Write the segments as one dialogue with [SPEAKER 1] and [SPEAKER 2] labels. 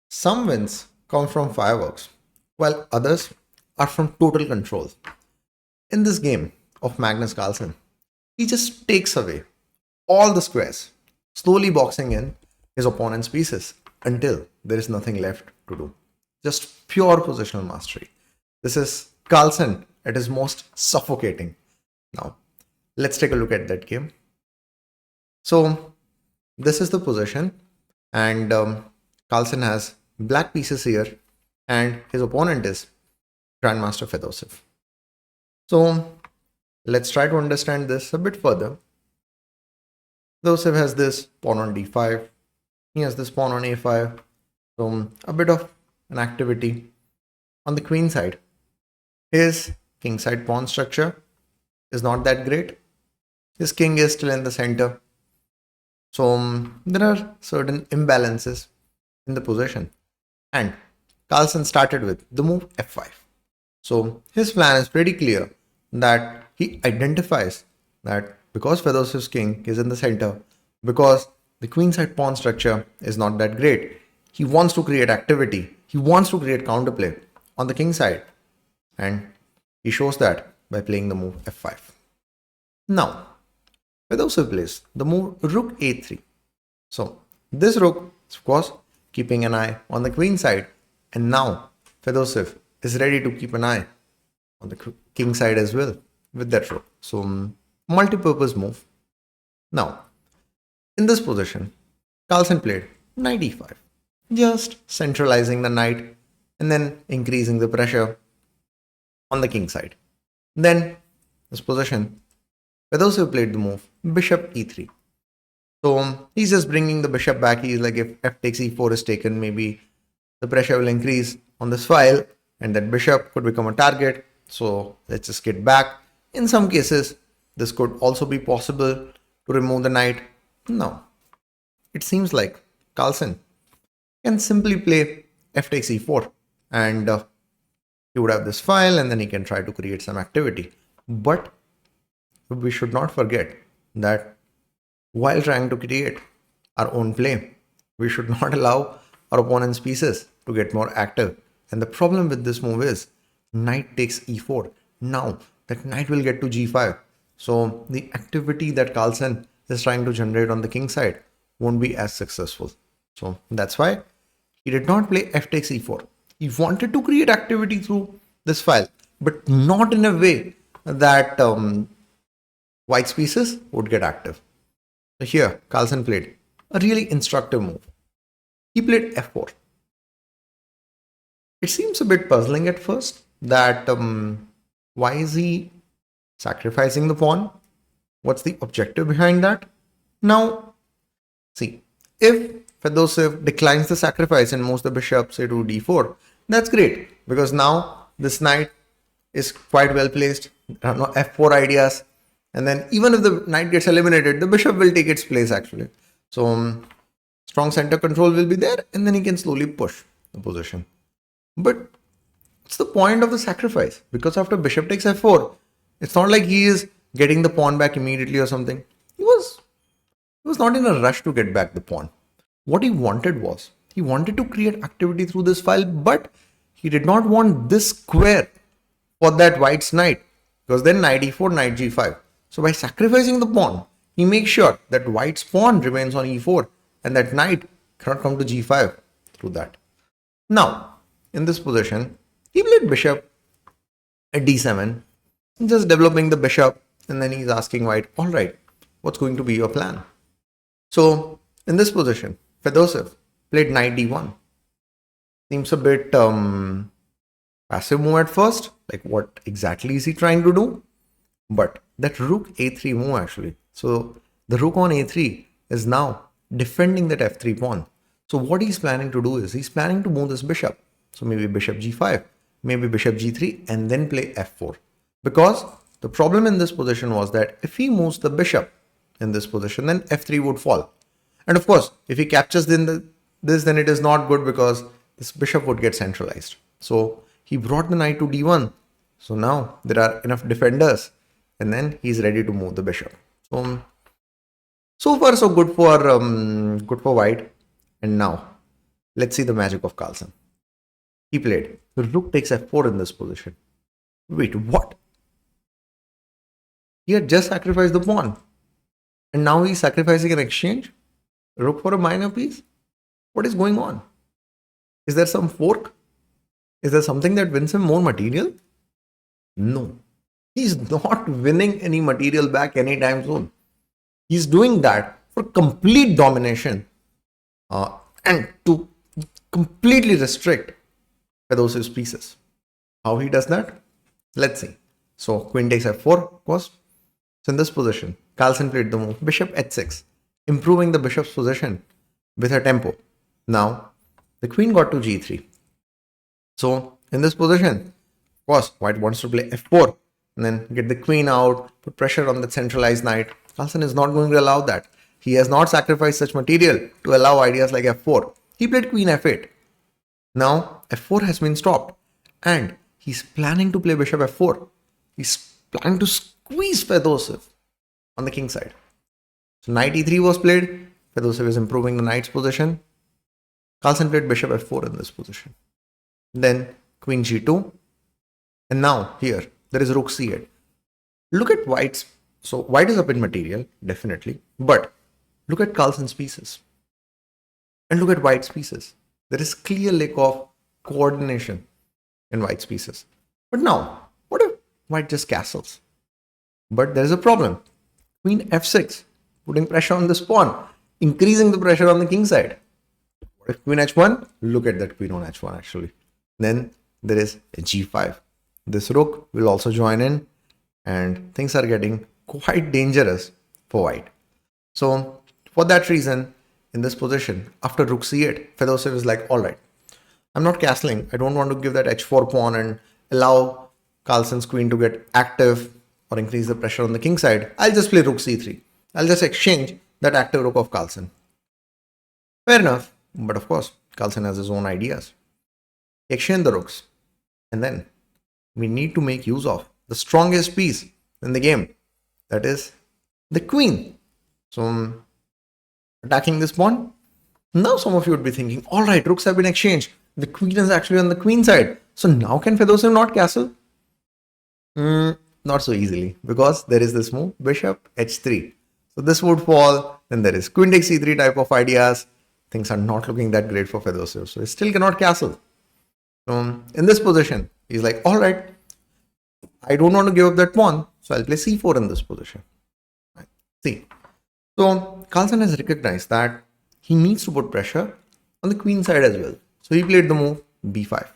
[SPEAKER 1] Some wins come from fireworks, while others are from total control. In this game of Magnus Carlsen, he just takes away all the squares, slowly boxing in his opponent's pieces until there is nothing left to do. Just pure positional mastery. This is Carlsen at his most suffocating. Now, let's take a look at that game. So, this is the position, and Carlsen has black pieces here, and his opponent is Grandmaster Fedoseev. So, let's try to understand this a bit further. Fedoseev has this pawn on d5, he has this pawn on a5, so a bit of an activity. On the queen side, his king side pawn structure is not that great. His king is still in the center. So there are certain imbalances in the position. And Carlsen started with the move f5. So his plan is pretty clear that he identifies that because Fedoseev's king is in the center, because the queenside pawn structure is not that great, he wants to create activity. He wants to create counterplay on the king side. And he shows that by playing the move f5. Now, Fedoseev plays the move rook a3. So this rook is of course keeping an eye on the queen side, and now Fedoseev is ready to keep an eye on the king side as well with that rook. So multi-purpose move. Now, in this position, Carlsen played knight e5, just centralizing the knight and then increasing the pressure on the king side. Then, this position, Fedoseev played the move bishop e3. So he's just bringing the bishop back. He's like, if f takes e4 is taken, maybe the pressure will increase on this file and that bishop could become a target. So let's just get back. In some cases, this could also be possible to remove the knight. Now, it seems like Carlsen can simply play f takes e4 and he would have this file and then he can try to create some activity. But we should not forget that while trying to create our own play, we should not allow our opponent's pieces to get more active. And the problem with this move is knight takes e4. Now that knight will get to g5. So the activity that Carlsen is trying to generate on the king side won't be as successful. So that's why he did not play f takes e4. He wanted to create activity through this file, but not in a way that white's pieces would get active. So here, Carlsen played a really instructive move. He played f4. It seems a bit puzzling at first that why is he sacrificing the pawn? What's the objective behind that? Now, see, if Fedoseev declines the sacrifice and moves the bishop, say, to d4, that's great because now this knight is quite well placed. There are no f4 ideas. And then even if the knight gets eliminated, the bishop will take its place actually. So strong center control will be there and then he can slowly push the position. But what's the point of the sacrifice? Because after bishop takes f4, it's not like he is getting the pawn back immediately or something. He was not in a rush to get back the pawn. What he wanted was, he wanted to create activity through this file, but he did not want this square for that white's knight. Because then knight e4, knight g5. So by sacrificing the pawn, he makes sure that white's pawn remains on e4 and that knight cannot come to g5 through that. Now, in this position, he played bishop at d7, just developing the bishop, and then he's asking white, all right, what's going to be your plan? So in this position, Fedoseev played knight d1. Seems a bit passive move at first, like what exactly is he trying to do? But that rook a3 move actually. So the rook on a3 is now defending that f3 pawn. So what he's planning to do is he's planning to move this bishop. So maybe bishop g5, maybe bishop g3 and then play f4. Because the problem in this position was that if he moves the bishop in this position, then f3 would fall. And of course, if he captures this, then it is not good because this bishop would get centralized. So he brought the knight to d1. So now there are enough defenders and then he's ready to move the bishop. So far so good for white. And now Let's see the magic of Carlsen. He played rook takes f4 in this position. Wait, what? He had just sacrificed the pawn. And now he's sacrificing an exchange? Rook for a minor piece? What is going on? Is there some fork? Is there something that wins him more material? No. He's not winning any material back anytime soon. He's doing that for complete domination and to completely restrict Fedosev's pieces. How he does that? Let's see. So queen takes f4, of course. So in this position, Carlsen played the move bishop h6, improving the bishop's position with her tempo. Now, the queen got to g3. So in this position, of course, white wants to play f4 and then get the queen out, put pressure on the centralized knight. Carlsen is not going to allow that. He has not sacrificed such material to allow ideas like f4. He played queen f8. Now f4 has been stopped and he's planning to play bishop f4. He's planning to squeeze Fedoseev on the king side. So knight e3 was played. Fedoseev is improving the knight's position. Carlsen played bishop f4 in this position. Then queen g2. And now here there is rook c8. Look at white's. So white is up in material, definitely. But look at Carlsen's pieces. And look at white's pieces. There is clear lack of coordination in white's pieces. But now, what if white just castles? But there is a problem. Queen f6, putting pressure on this pawn, increasing the pressure on the king side. What if queen h1? Look at that queen on h1 actually. Then there is a g5. This rook will also join in and things are getting quite dangerous for white. So for that reason, in this position, after rook c8, Fedoseev is like, all right, I'm not castling. I don't want to give that h4 pawn and allow Carlsen's queen to get active or increase the pressure on the king side. I'll just play rook c3. I'll just exchange that active rook of Carlsen. Fair enough. But of course, Carlsen has his own ideas. Exchange the rooks. And then we need to make use of the strongest piece in the game. That is the queen. So attacking this pawn. Now some of you would be thinking, all right, rooks have been exchanged. The queen is actually on the queen side. So now can Fedoseev not castle? Not so easily, because there is this move, bishop h3. So this would fall. Then there is queen takes c3 type of ideas. Things are not looking that great for Fedoseev. So he still cannot castle. So in this position, he's like, all right, I don't want to give up that pawn. So I'll play c4 in this position. See. So Carlsen has recognized that he needs to put pressure on the queen side as well. So he played the move b5.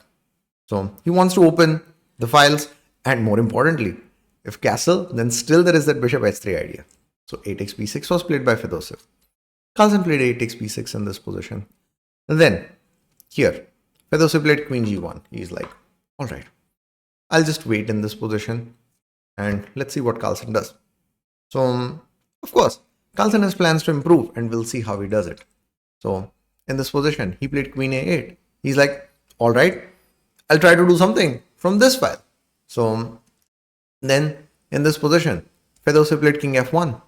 [SPEAKER 1] So he wants to open the files, and more importantly, if castle, then still there is that bishop h3 idea. So a takes b6 was played by Fedoseev. Carlsen played a takes b6 in this position. And then here, Fedoseev played queen g1. He's like, all right, I'll just wait in this position and let's see what Carlsen does. So of course, Carlsen has plans to improve and we'll see how he does it. So in this position, he played queen a8. He's like, all right, I'll try to do something from this file. So then in this position, Fedoseev played king f1.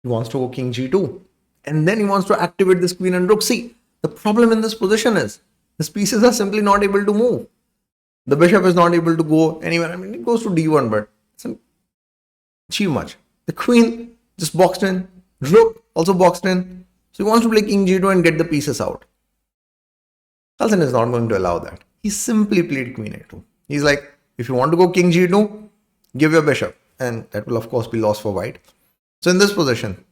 [SPEAKER 1] He wants to go king g2. And then he wants to activate this queen and rook. See, the problem in this position is his pieces are simply not able to move. The bishop is not able to go anywhere. I mean, it goes to d1, but it doesn't achieve much. The queen just boxed in. Rook also boxed in. So he wants to play king g2 and get the pieces out. Carlsen is not going to allow that. He simply played queen a2. He's like, if you want to go king g2, give your bishop. And that will of course be lost for white. So in this position,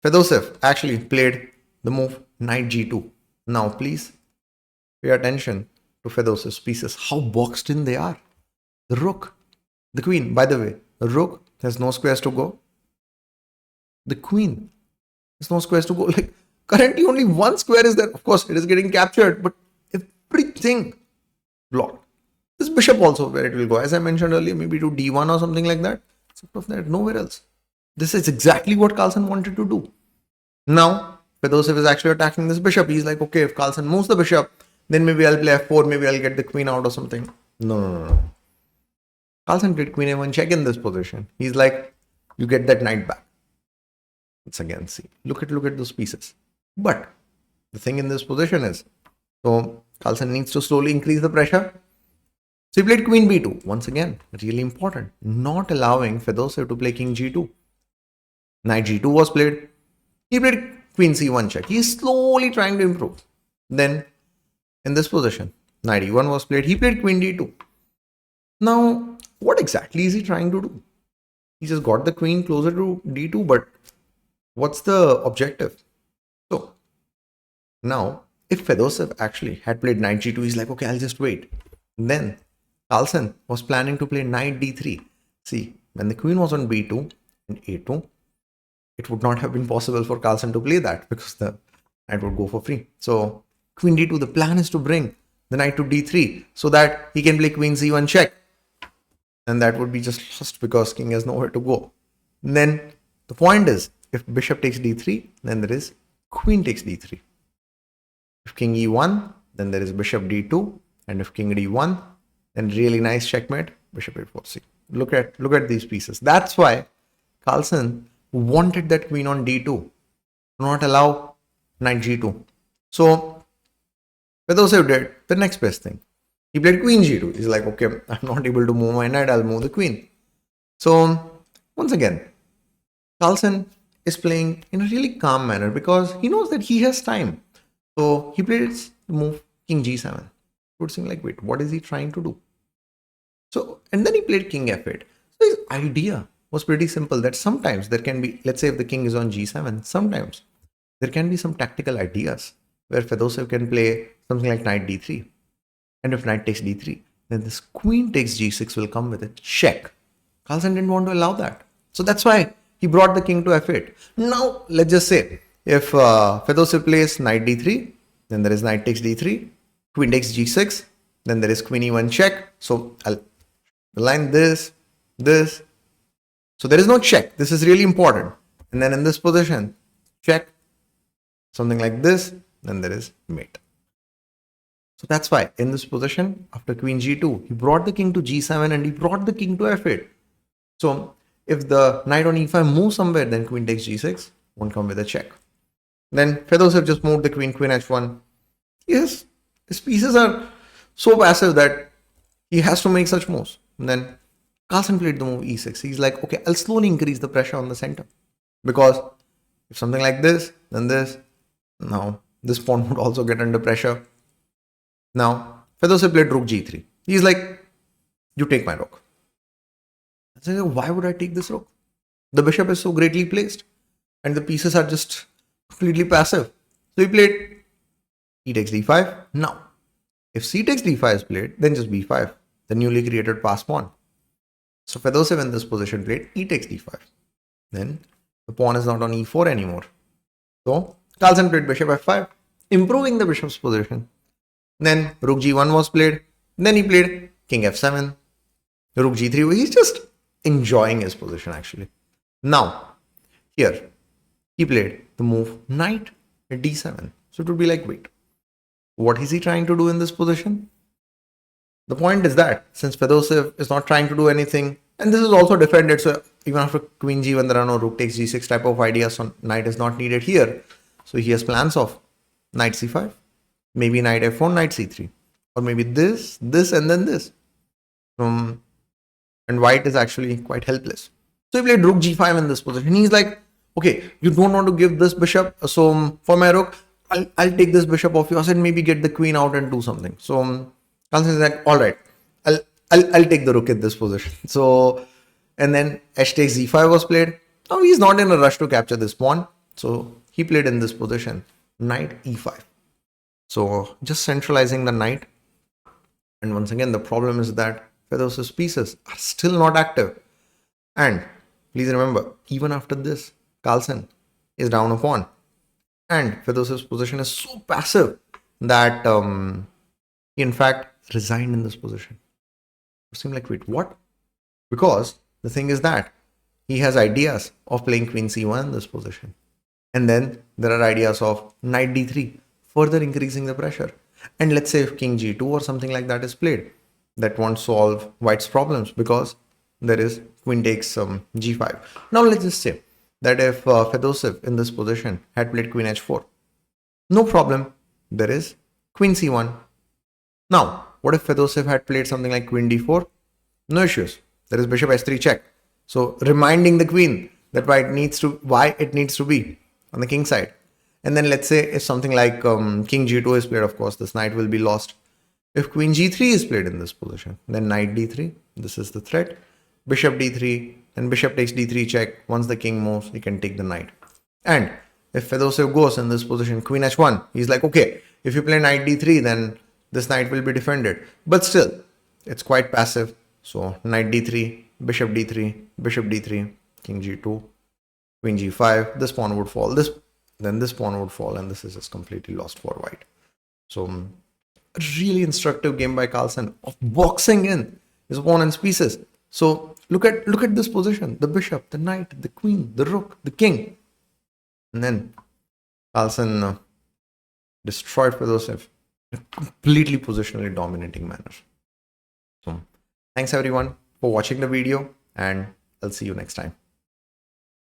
[SPEAKER 1] Fedoseev actually played the move knight g2. Now please pay attention to Fedoseev's pieces. How boxed in they are. The rook, the queen. By the way, the rook has no squares to go. The queen has no squares to go. Like currently only one square is there. Of course, it is getting captured, but everything blocked. This bishop also, where it will go, as I mentioned earlier, maybe to d1 or something like that. Except of that, nowhere else. This is exactly what Carlsen wanted to do. Now, Fedoseev is actually attacking this bishop. He's like, okay, if Carlsen moves the bishop, then maybe I'll play f4, maybe I'll get the queen out or something. No. Carlsen played queen a1 check in this position. He's like, you get that knight back. Let's again see. Look at those pieces. But the thing in this position is, so Carlsen needs to slowly increase the pressure. So he played queen b2. Once again, really important. Not allowing Fedoseev to play king g2. Knight g2 was played. He played queen c1 check. He is slowly trying to improve. Then, in this position, knight e1 was played. He played queen d2. Now, what exactly is he trying to do? He just got the queen closer to d2, but what's the objective? So, now, if Fedoseev actually had played knight g2, he's like, okay, I'll just wait. Then, Carlsen was planning to play knight d3. See, when the queen was on b2 and a2, it would not have been possible for Carlsen to play that because the knight would go for free. So, queen d2, the plan is to bring the knight to d3 so that he can play queen c1 check. And that would be just lost because king has nowhere to go. And then the point is, if bishop takes d3, then there is queen takes d3. If king e1, then there is bishop d2. And if king d1, then really nice checkmate, bishop a4. See, look at these pieces. That's why Carlsen wanted that queen on d2 to not allow knight g2. So Fedoseev did the next best thing. He played queen g2. He's like, okay, I'm not able to move my knight, I'll move the queen. So once again, Carlsen is playing in a really calm manner because he knows that he has time. So he played the move king g7. It would seem like, wait, what is he trying to do? So, and then he played king f8. So his idea was pretty simple, that sometimes there can be, let's say if the king is on g7, sometimes there can be some tactical ideas where Fedoseev can play something like knight d3. And if knight takes d3, then this queen takes g6 will come with a check. Carlsen didn't want to allow that. So that's why he brought the king to f8. Now, let's just say if Fedoseev plays knight d3, then there is knight takes d3, queen takes g6, then there is queen e1 check. So I'll align this. So there is no check. This is really important. And then in this position, check, something like this, then there is mate. So that's why in this position, after queen g2, he brought the king to g7 and he brought the king to f8. So if the knight on e5 moves somewhere, then queen takes g6, won't come with a check. Then Fedoseev just moved the queen h1. Yes, his pieces are so passive that he has to make such moves. And then Carlsen played the move e6. He's like, okay, I'll slowly increase the pressure on the center. Because if something like this, then this, now this pawn would also get under pressure. Now, Fedoseev played rook g3. He's like, you take my rook. I say, why would I take this rook? The bishop is so greatly placed and the pieces are just completely passive. So he played e takes d5. Now, if c takes d5 is played, then just b5, the newly created pass pawn. So Fedoseev in this position played e takes d5. Then the pawn is not on e4 anymore. So Carlsen played bishop f5, improving the bishop's position. Then rook g1 was played. Then he played king f7, rook g3. He's just enjoying his position actually. Now, here, he played the move knight at d7. So it would be like, wait, what is he trying to do in this position? The point is that since Fedoseev is not trying to do anything, and this is also defended, so even after queen g1, there are no rook takes g6 type of ideas, so knight is not needed here. So he has plans of knight c5. Maybe knight f4, knight c3. Or maybe this, and then this. And white is actually quite helpless. So he played rook g5 in this position. He's like, okay, you don't want to give this bishop. So for my rook, I'll take this bishop off yours and maybe get the queen out and do something. So Carlsen is like, all right, I'll take the rook in this position. So, and then h takes z5 was played. Now he's not in a rush to capture this pawn. So he played in this position, knight e5. So just centralizing the knight. And once again, the problem is that Fedoseev's pieces are still not active. And please remember, even after this, Carlsen is down a pawn. And Fedoseev's position is so passive that he in fact resigned in this position. It seemed like, wait, what? Because the thing is that he has ideas of playing queen c1 in this position. And then there are ideas of knight d3, further increasing the pressure. And let's say if king g2 or something like that is played, that won't solve white's problems because there is queen takes g5. Now let's just say that if Fedoseev in this position had played queen h4, No problem. There is queen c1. Now, what if Fedoseev had played something like queen d4? No issues. There is bishop s3 check. So reminding the queen that why it needs to be on the king side. And then let's say if something like king g2 is played, of course, this knight will be lost. If queen g3 is played in this position, then knight d3. This is the threat. Bishop d3, then bishop takes d3 check. Once the king moves, he can take the knight. And if Fedoseev goes in this position, queen h1, he's like, okay, if you play knight d3, then this knight will be defended. But still, it's quite passive. So knight d3, bishop d3, bishop d3, king g2, queen g5. This pawn would fall. Then this pawn would fall, and this is just completely lost for white. So a really instructive game by Carlsen of boxing in his opponent's pieces. So look at this position: the bishop, the knight, the queen, the rook, the king, and then Carlsen destroyed Fedoseev in a completely positionally dominating manner. So thanks everyone for watching the video, and I'll see you next time.